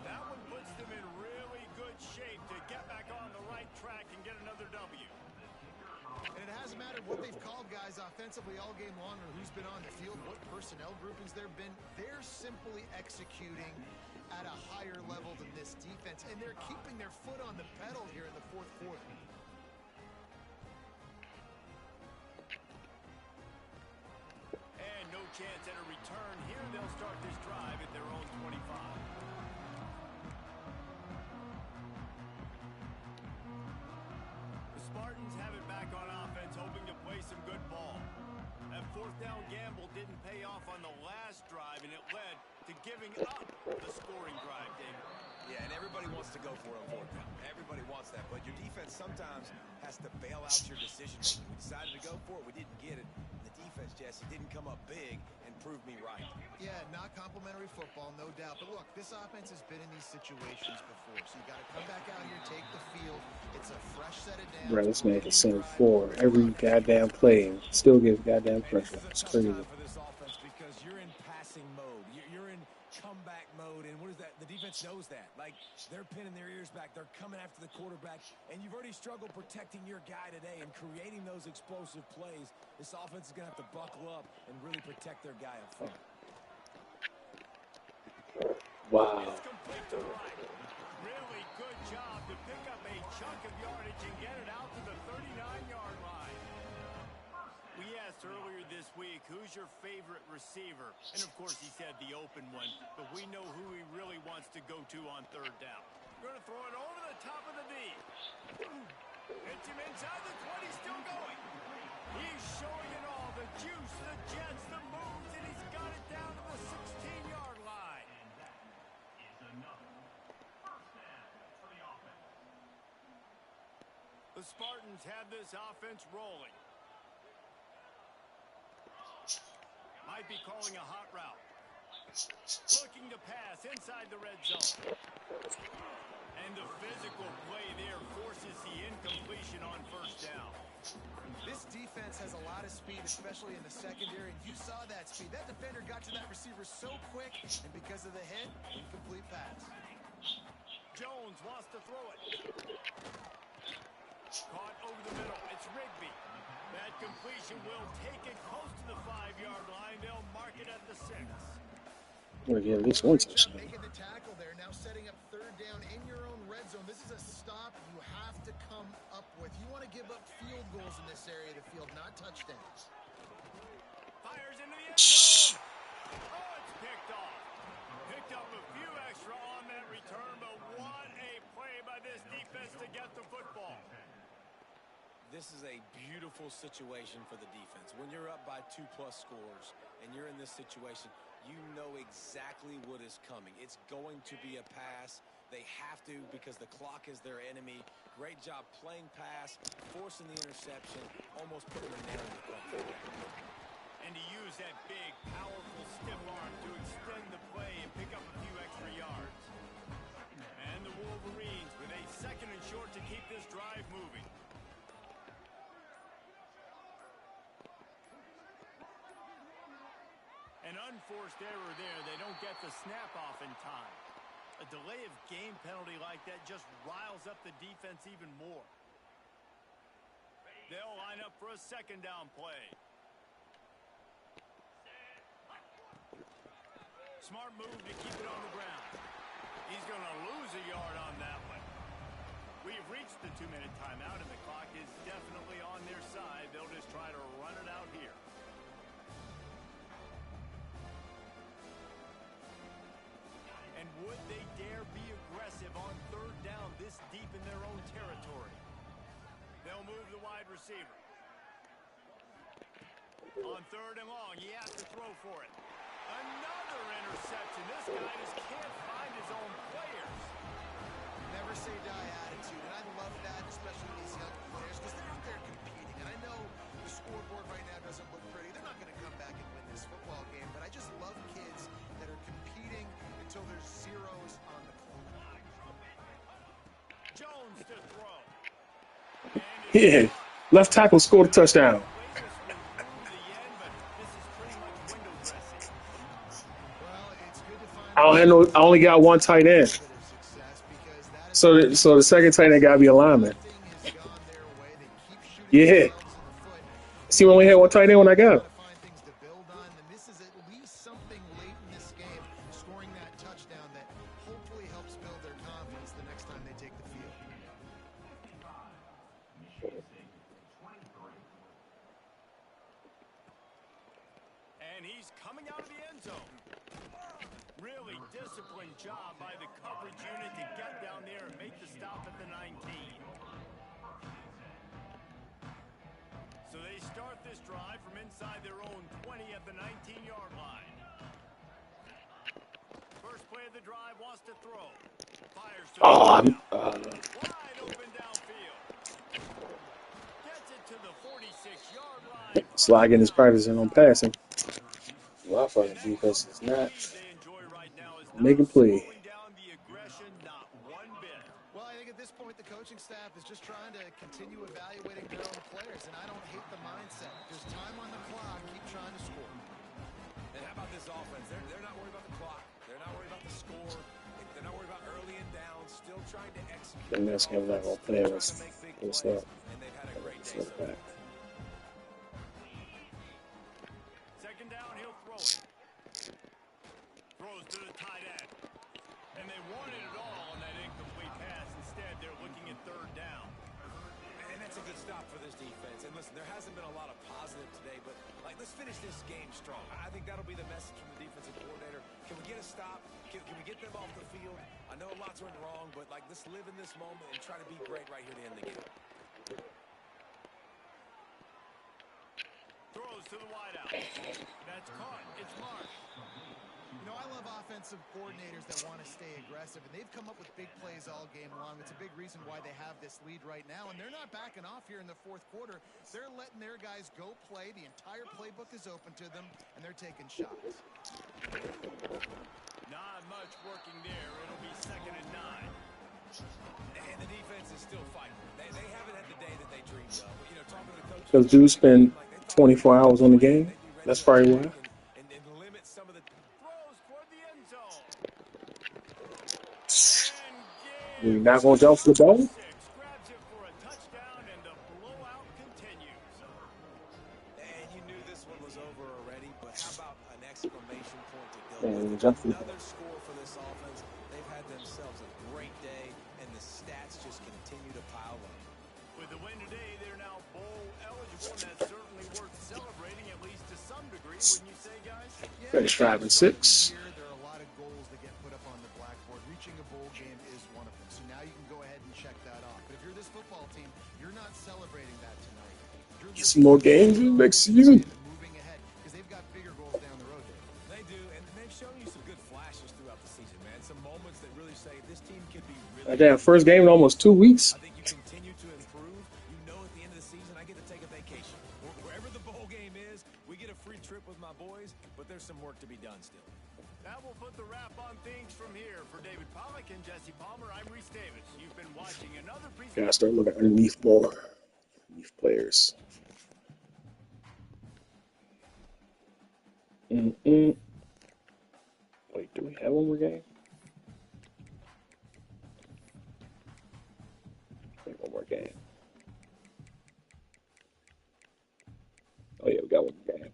That one puts them in really good shape to get back on the right track and get another W. And it hasn't mattered what they've called guys offensively all game long or who's been on the field, what personnel groupings there have been. They're simply executing at a higher level than this defense, and they're keeping their foot on the pedal here in the fourth quarter. And no chance at a return here. They'll start this drive at their own 25. The Spartans have it back on offense, hoping to play some good ball. That fourth down gamble didn't pay off on the last drive, and it led to giving up the scoring drive, David. Yeah, and everybody wants to go for it on fourth down. Everybody wants that, but your defense sometimes has to bail out your decision making. We decided to go for it. We didn't get it. The defense, Jesse, didn't come up big and prove me right. Yeah, not complimentary football, no doubt. But look, this offense has been in these situations before, so you got to come back out here, take the field. It's a fresh set of downs. Bro, this man can send 4 every goddamn play and still give goddamn pressure. It's crazy. For this offense because you're in passing mode. You're in comeback mode, and what is that? The defense knows that. Like, they're pinning their ears back. They're coming after the quarterback, and you've already struggled protecting your guy today and creating those explosive plays. This offense is going to have to buckle up and really protect their guy up front. Wow. It's complete to right. Really good job to pick up a chunk of yardage and get it out to the 39-yard line. We asked earlier this week, who's your favorite receiver? And, of course, he said the open one, but we know who he really wants to go to on third down. We're going to throw it over the top of the knee. Hits him inside the 20, still going. He's showing it all, the juice, the jets, the moves, and he's got it down to the 16-yard line. The Spartans have this offense rolling. Might be calling a hot route. Looking to pass inside the red zone. And the physical play there forces the incompletion on first down. This defense has a lot of speed, especially in the secondary, and you saw that speed. That defender got to that receiver so quick, and because of the hit, incomplete pass. Jones wants to throw it. Caught over the middle. It's Rigby. That completion will take it close to the 5-yard line. They'll mark it at the 6. We're gonna get at least one touchdown. Making the tackle there, now setting up third down in your own red zone. This is a stop you have to come up with. You want to give up field goals in this area of the field, not touchdowns. Fires into the end zone. Oh, it's picked off. Picked up a few extra on that return, but what a play by this defense to get the football. This is a beautiful situation for the defense. When you're up by 2+ scores and you're in this situation, you know exactly what is coming. It's going to be a pass. They have to because the clock is their enemy. Great job playing pass, forcing the interception, almost putting a nail in the coffin. And to use that big, powerful, stiff arm to extend the play and pick up a few extra yards. And the Wolverines with a 2nd and short to keep this drive moving. An unforced error there. They don't get the snap off in time. A delay of game penalty like that just riles up the defense even more. They'll line up for a 2nd down play. Smart move to keep it on the ground. He's going to lose a yard on that one. We've reached the 2-minute timeout, and the clock is definitely on their side. They'll just try to run it out here. And would they dare be aggressive on third down this deep in their own territory? They'll move the wide receiver. On 3rd and long, he has to throw for it. Another interception. This guy just can't find his own players. Never say die attitude, and I love that, especially these young players, because they're out there competing. And I know the scoreboard right now doesn't look pretty. They're not going to come back and win this football game, but I just love kids that are competing until there's zeros on the clock. Jones to throw. Yeah, left tackle scored a touchdown. I only got one tight end. So the 2nd tight end got to be a lineman. Yeah. See, we only had one tight end when I got him. This is at least something late in this game, scoring that touchdown that hopefully helps build their confidence the next time they take the field. And he's coming out of the end zone. Really disciplined job by the coverage unit to get down there and make the stop at the 19. So they start this drive from inside their own 20 at the 19-yard line. First play of the drive, wants to throw. Fires to wide open downfield. Gets it to the 46-yard line. Slogging is practicing on passing. Well, fucking defense is not making play. Well, I think at this point the coaching staff is just trying to continue evaluating their own players, and I don't hate the mindset. There's time on the clock. Keep trying to score. And how about this offense? They're not worried about the clock. They're not worried about the score. They're not worried about early and down. Still trying to execute. And this game's not gonna play us. And they've had a great day. 2nd down, he'll throw it. Throws to the tight end. And they wanted it all on that incomplete ahead. They're looking at third down. And that's a good stop for this defense. And listen, there hasn't been a lot of positive today, but let's finish this game strong. I think that'll be the message from the defensive coordinator. Can we get a stop? Can we get them off the field? I know lots went wrong, but let's live in this moment and try to be great right here to end the game. Throws to the wideout. That's caught. It's Marsh. You know, I love offensive coordinators that want to stay aggressive, and they've come up with big plays all game long. It's a big reason why they have this lead right now, and they're not backing off here in the fourth quarter. They're letting their guys go play. The entire playbook is open to them, and they're taking shots. Not much working there. It'll be 2nd and 9. And the defense is still fighting. They haven't had the day that they dreamed of. But, talking to the coaches, Because dudes spend 24 hours on the game. That's probably why. And limit some of the Throws toward the end zone. And You're not going to jump for the ball? grabs it for a touchdown, and the blowout continues. And you knew this one was over already, but how about an exclamation point to go Man, with? jump for the Another score for this offense. They've had themselves a great day, and the stats just continue to pile up. With the win today, they're now bowl eligible, and that's certainly worth celebrating, at least to some degree, wouldn't you say, guys? Finish 5 and 6. Here, there are a lot of goals that get put up on the blackboard. Reaching a bowl game is one of them. So now you can go ahead and check that off. But if you're this football team, you're not celebrating that tonight. You're Get some more games next season. moving ahead because they've got bigger goals down the road. They do, and they've shown you some good flashes throughout the season, man. Some moments that really say this team could be really Damn, first game in almost 2 weeks. I think you continue to improve. You know at the end of the season, I get to take a vacation. Wherever the bowl game is, we get a free trip with my boys, but there's some work to be done still. That will put the wrap on things from here. For David Pollack and Jesse Palmer, I'm Reese Davis. You've been watching another presentation. Gotta start looking underneath more. Underneath players. Wait, do we have one more game? Wait, one more game. Oh yeah, we got one more game.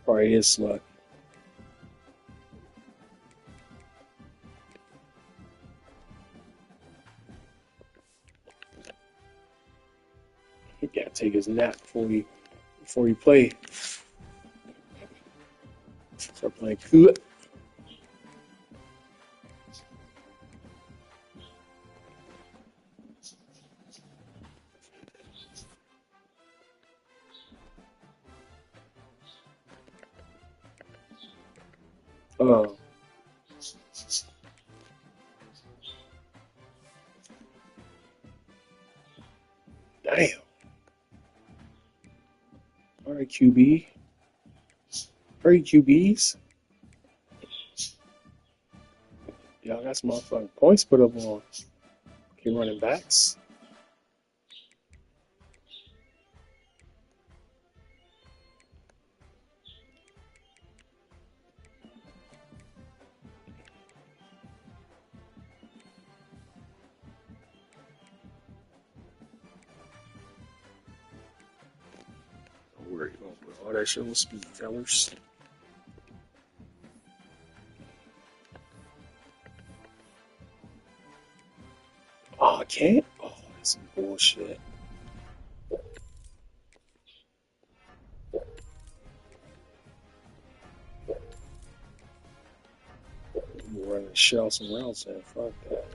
Probably is smart. He gotta take his nap before he play. Start playing good. Oh. Damn. All right, QB. Hurry, QBs. Y'all got some motherfucking points put up on. Okay, running backs. Don't worry, don't put all that shit on speed, fellas. Oh, I can't? Oh, that's some bullshit. I'm running shell some routes in. Fuck that.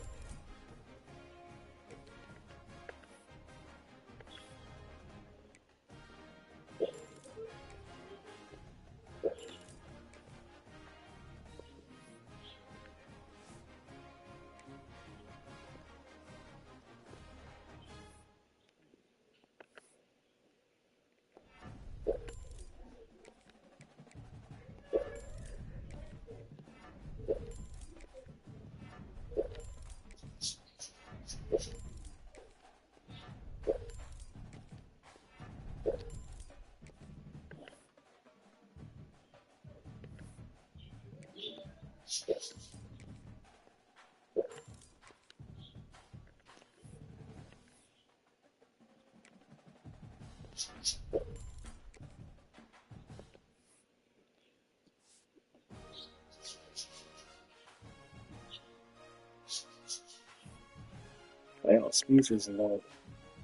Damn, speeches and all.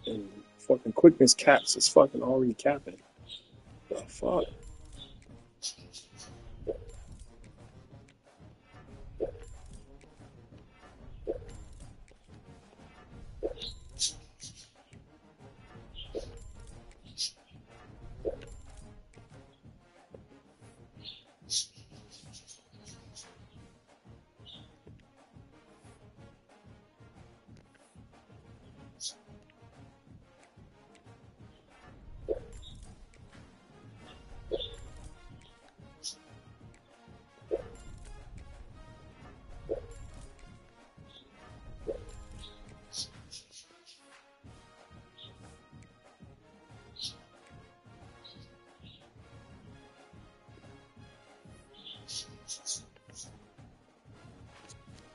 And fucking quickness caps is fucking already capping. The fuck?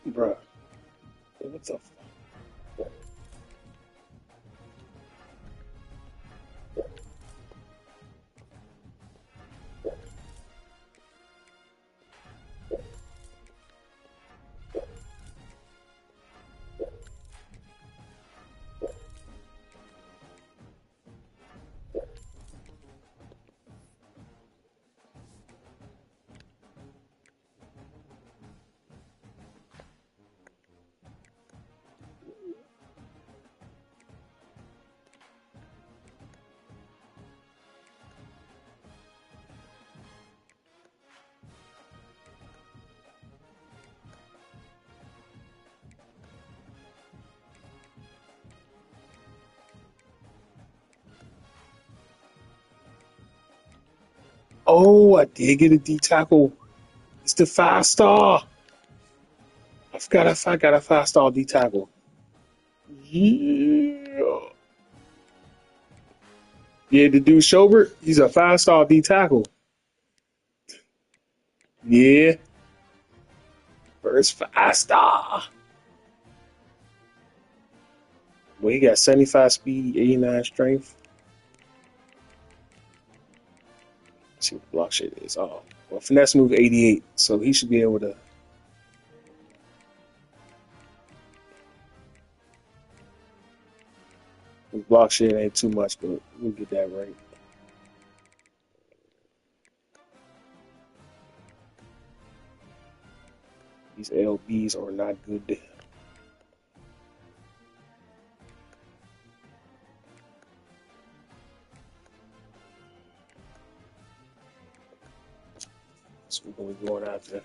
Bruh. What the fuck? Oh, I did get a D tackle. It's the 5-star. I forgot if I got a 5-star D tackle. Yeah. Yeah, the dude Schobert, he's a 5-star D tackle. Yeah. First 5-star. Well, he got 75 speed, 89 strength. Let's see what the block shit is. Oh, well, finesse move 88, so he should be able to. His block shit ain't too much, but we'll get that right. These LBs are not good. So we're going to be going after.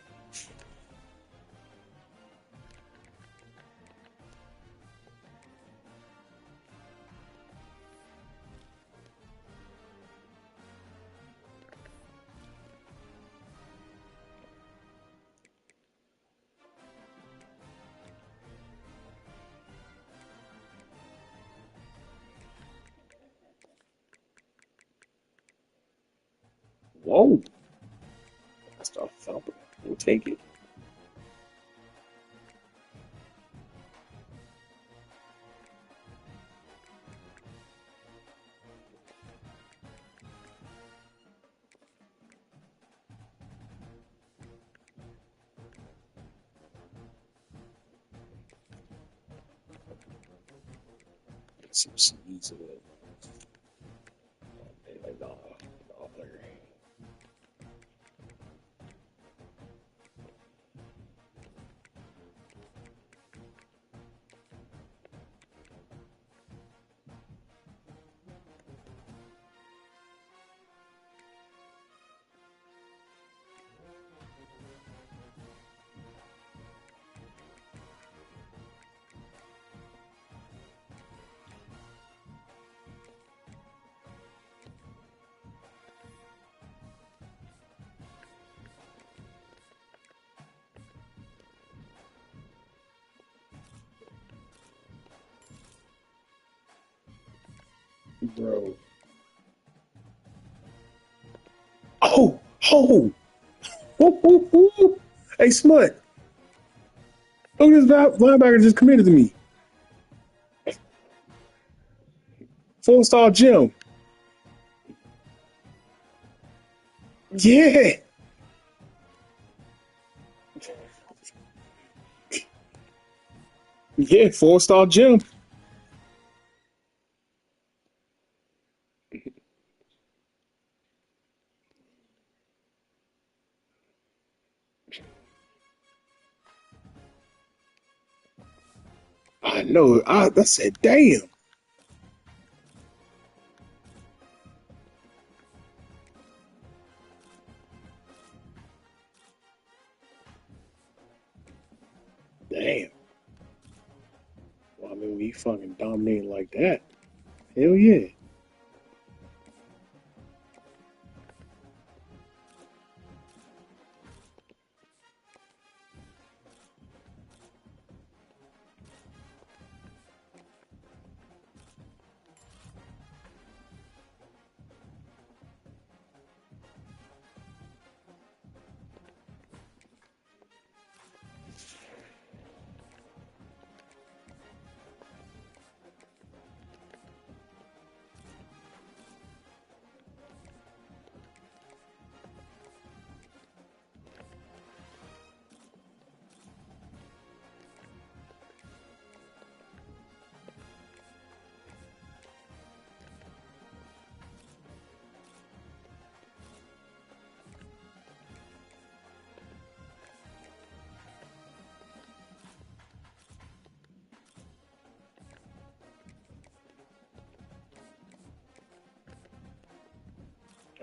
Whoa. That's the thumper. We'll take it. Get some CDs of it. They like, no, player. Bro. Oh! Oh! Woo, woo, woo. Hey, Smut. Look at this linebacker just committed to me. 4-star Jim. Yeah. Yeah, 4-star gem. I know. I said, damn. Damn. Well, I mean, we fucking dominating like that. Hell yeah.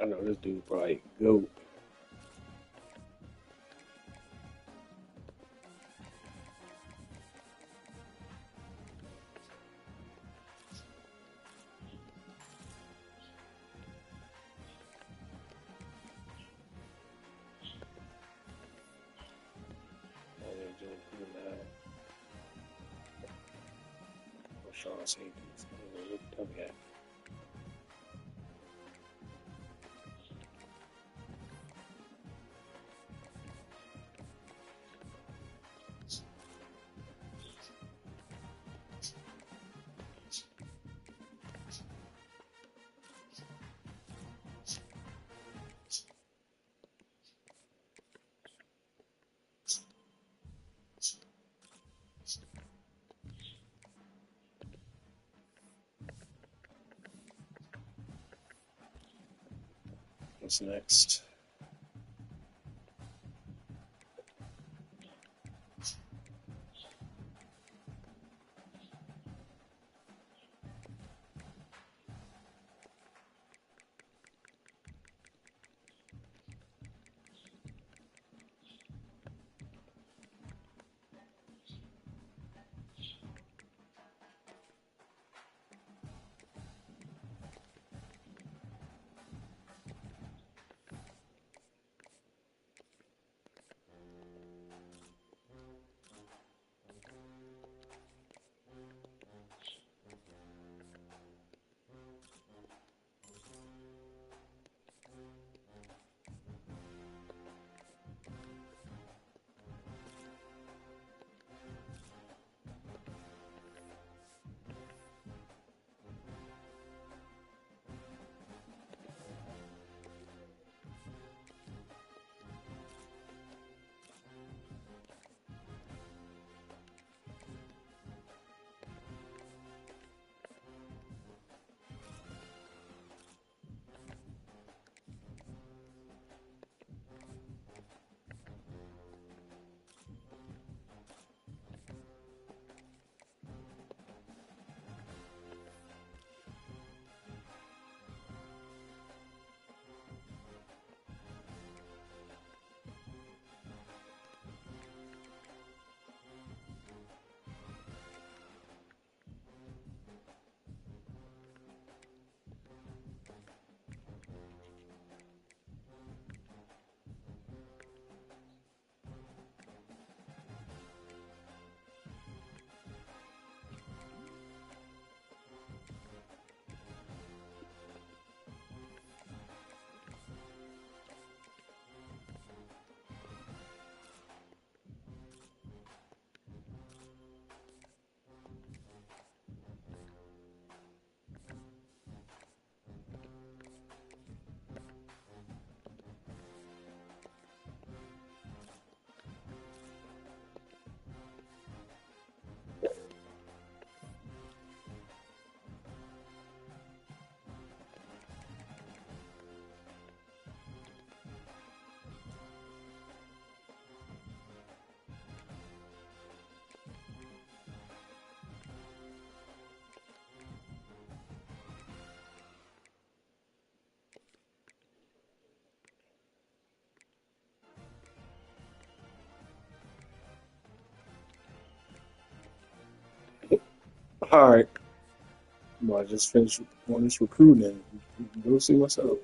I know this dude probably go. Sean Sanders. Okay. What's next? All right. Well, I just finished on this recruiting. Go see what's up.